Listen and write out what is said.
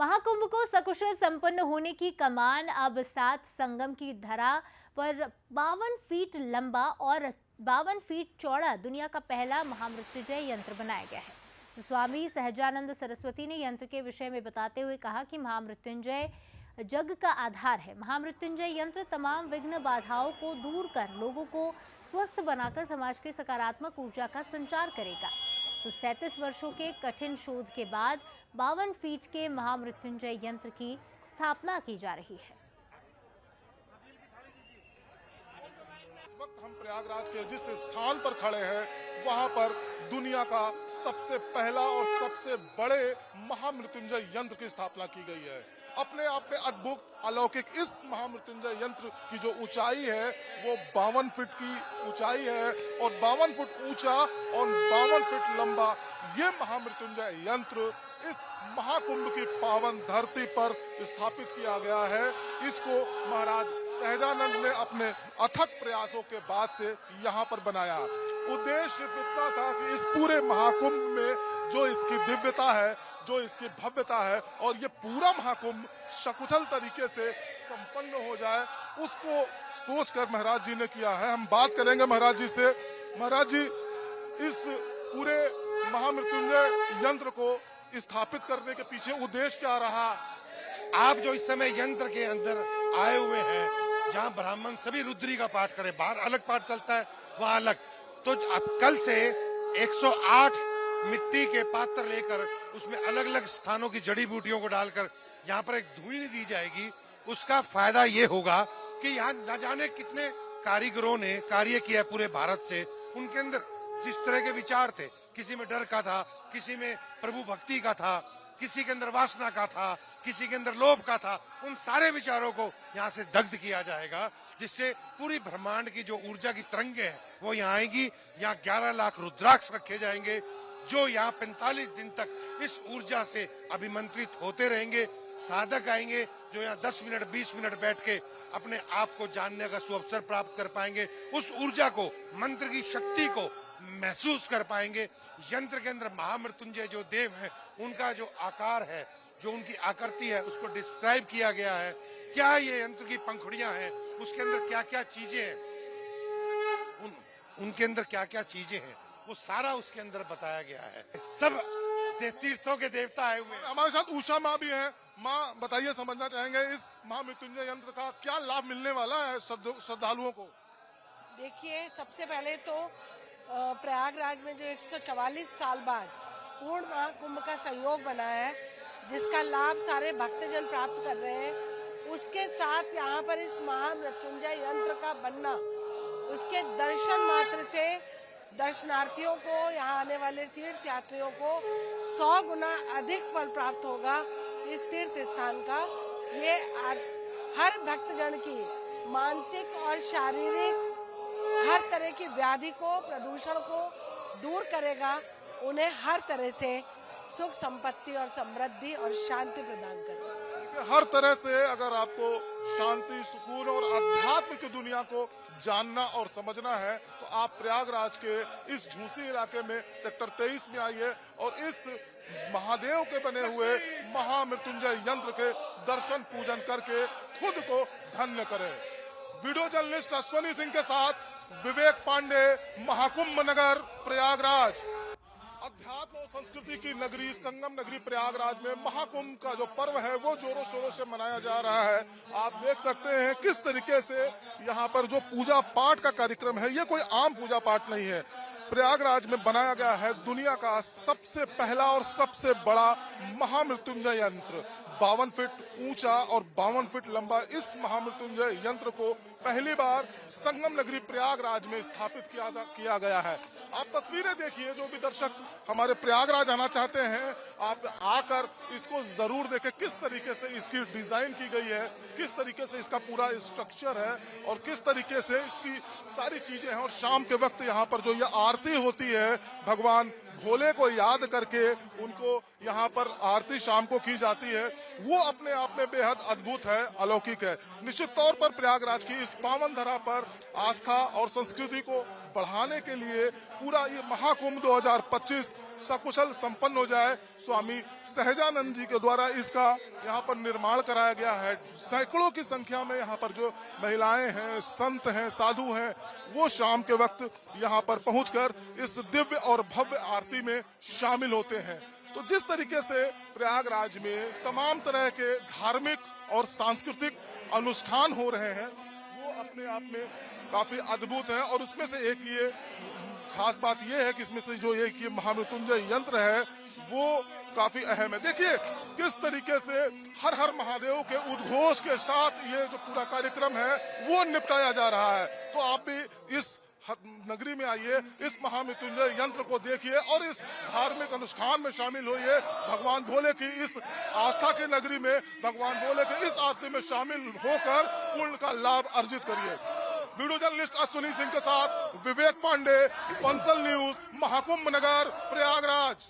महाकुंभ को सकुशल संपन्न होने की कमान अब 7 संगम की धरा पर 52 फीट लंबा और 52 फीट चौड़ा दुनिया का पहला महामृत्युंजय यंत्र बनाया गया है। तो स्वामी सहजानंद सरस्वती ने यंत्र के विषय में बताते हुए कहा कि महामृत्युंजय जग का आधार है। महामृत्युंजय यंत्र तमाम विघ्न बाधाओं को दूर कर लोगों को स्वस्थ बनाकर समाज के सकारात्मक ऊर्जा का संचार करेगा। तो 37 वर्षों के कठिन शोध के बाद 52 फीट के महामृत्युंजय यंत्र की स्थापना की जा रही है। इस वक्त हम प्रयागराज के जिस स्थान पर खड़े हैं वहां पर दुनिया का सबसे पहला और सबसे बड़े महामृत्युंजय यंत्र की स्थापना की गई है। अपने आप में अद्भुत अलौकिक इस महामृत्युंजय यंत्र की जो ऊंचाई है वो 52 फीट की ऊंचाई है और 52 फुट ऊंचा और 52 फीट लंबा ये महामृत्युंजय यंत्र इस महाकुंभ की पावन धरती पर स्थापित किया गया है। इसको महाराज सहजानंद ने अपने अथक प्रयासों के बाद से यहाँ पर बनाया। उद्देश्य सिर्फ इतना था कि इस पूरे महाकुंभ में जो इसकी दिव्यता है, जो इसकी भव्यता है और ये पूरा महाकुंभ सकुशल तरीके से संपन्न हो जाए, उसको सोचकर महाराज जी ने किया है। हम बात करेंगे महाराज जी से। महाराज जी, इस पूरे महामृत्युंजय यंत्र को स्थापित करने के पीछे उद्देश्य क्या रहा? आप जो इस समय यंत्र के अंदर आए हुए हैं, जहां ब्राह्मण सभी रुद्री का पाठ करें, बाहर अलग पाठ चलता है, वहां अलग, तो अब कल से 108 मिट्टी के पात्र लेकर उसमें अलग अलग स्थानों की जड़ी बूटियों को डालकर यहाँ पर एक धुनी दी जाएगी। उसका फायदा ये होगा कि यहाँ न जाने कितने कारीगरों ने कार्य किया पूरे भारत से। उनके अंदर जिस तरह के विचार थे, किसी में डर का था, किसी में प्रभु भक्ति का था, किसी के अंदर वासना का था, किसी के अंदर लोभ का था, उन सारे विचारों को यहाँ से दग्ध किया जाएगा, जिससे पूरी ब्रह्मांड की जो ऊर्जा की तरंगे हैं वो यहाँ आएगी। यहाँ 11 लाख रुद्राक्ष रखे जाएंगे जो यहाँ 45 दिन तक इस ऊर्जा से अभिमंत्रित होते रहेंगे। साधक आएंगे जो यहाँ 10 मिनट 20 मिनट बैठ के अपने आप को जानने का सुअवसर प्राप्त कर पाएंगे, उस ऊर्जा को, मंत्र की शक्ति को महसूस कर पाएंगे। यंत्र के अंदर महामृत्युंजय जो देव है, उनका जो आकार है, जो उनकी आकृति है, उसको डिस्क्राइब किया गया है। क्या ये यंत्र की पंखुड़ियां हैं, उसके अंदर क्या क्या चीजें हैं, उनके अंदर क्या क्या चीजें हैं, वो सारा उसके अंदर बताया गया है। सब तीर्थों के देवता आए हुए हैं। हमारे साथ उषा माँ भी हैं। माँ, बताइए, समझना चाहेंगे इस महामृत्युंजय यंत्र का क्या लाभ मिलने वाला है श्रद्धालुओं को? देखिए, सबसे पहले तो प्रयागराज में जो 144 साल बाद पूर्ण महाकुंभ का सहयोग बना है, जिसका लाभ सारे भक्तजन प्राप्त कर रहे हैं, उसके साथ यहाँ पर इस महामृत्युंजय यंत्र का बनना, उसके दर्शन मात्र से दर्शनार्थियों को, यहाँ आने वाले तीर्थ यात्रियों को 100 गुना अधिक फल प्राप्त होगा। इस तीर्थ स्थान का ये हर भक्तजन की मानसिक और शारीरिक हर तरह की व्याधि को, प्रदूषण को दूर करेगा, उन्हें हर तरह से सुख संपत्ति और समृद्धि और शांति प्रदान करेगा। हर तरह से अगर आपको शांति, सुकून और आध्यात्म की दुनिया को जानना और समझना है तो आप प्रयागराज के इस झूसी इलाके में सेक्टर 23 में आइए और इस महादेव के बने हुए महामृत्युंजय यंत्र के दर्शन पूजन करके खुद को धन्य करें। वीडियो जर्नलिस्ट अश्वनी सिंह के साथ विवेक पांडे, महाकुंभ नगर, प्रयागराज। अध्यात्म और संस्कृति की नगरी, संगम नगरी प्रयागराज में महाकुंभ का जो पर्व है वो जोरों शोरों से मनाया जा रहा है। आप देख सकते हैं किस तरीके से यहाँ पर जो पूजा पाठ का कार्यक्रम है, ये कोई आम पूजा पाठ नहीं है। प्रयागराज में बनाया गया है दुनिया का सबसे पहला और सबसे बड़ा महामृत्युंजय यंत्र। 52 फीट ऊंचा और 52 फीट लंबा इस महामृत्युंजय यंत्र को पहली बार संगम नगरी प्रयागराज में स्थापित किया गया है। आप तस्वीरें देखिए, जो भी दर्शक हमारे प्रयागराज आना चाहते हैं, आप आकर इसको जरूर देखें किस तरीके से इसकी डिजाइन की गई है, किस तरीके से इसका पूरा स्ट्रक्चर है और किस तरीके से इसकी सारी चीजें हैं। और शाम के वक्त यहाँ पर जो ये आरती होती है, भगवान भोले को याद करके उनको यहाँ पर आरती शाम को की जाती है, वो अपने आप में बेहद अद्भुत है, अलौकिक है। निश्चित तौर पर प्रयागराज की इस पावन धरा पर आस्था और संस्कृति को बढ़ाने के लिए पूरा ये महाकुंभ 2025 सकुशल संपन्न हो जाए, स्वामी सहजानंद जी के द्वारा इसका यहाँ पर निर्माण कराया गया है। सैकड़ों की संख्या में यहाँ पर जो महिलाएं हैं, संत हैं, साधु हैं, वो शाम के वक्त यहाँ पर पहुंचकर इस दिव्य और भव्य आरती में शामिल होते हैं। तो जिस तरीके से प्रयागराज में तमाम तरह के धार्मिक और सांस्कृतिक अनुष्ठान हो रहे हैं, वो अपने आप में काफी अद्भुत है। और उसमें से एक ये खास बात ये है कि इसमें से जो एक ये महामृत्युंजय यंत्र है वो काफी अहम है। देखिए किस तरीके से हर हर महादेव के उद्घोष के साथ ये जो पूरा कार्यक्रम है वो निपटाया जा रहा है। तो आप भी इस नगरी में आइए, इस महामृत्युंजय यंत्र को देखिए और इस धार्मिक अनुष्ठान में शामिल होइए। भगवान भोले की इस आस्था की नगरी में भगवान भोले की इस आरती में शामिल होकर पुण्य का लाभ अर्जित करिए। वीडियो जर्नलिस्ट अश्विनी सिंह के साथ विवेक पांडे, पंसल न्यूज, महाकुंभ नगर, प्रयागराज।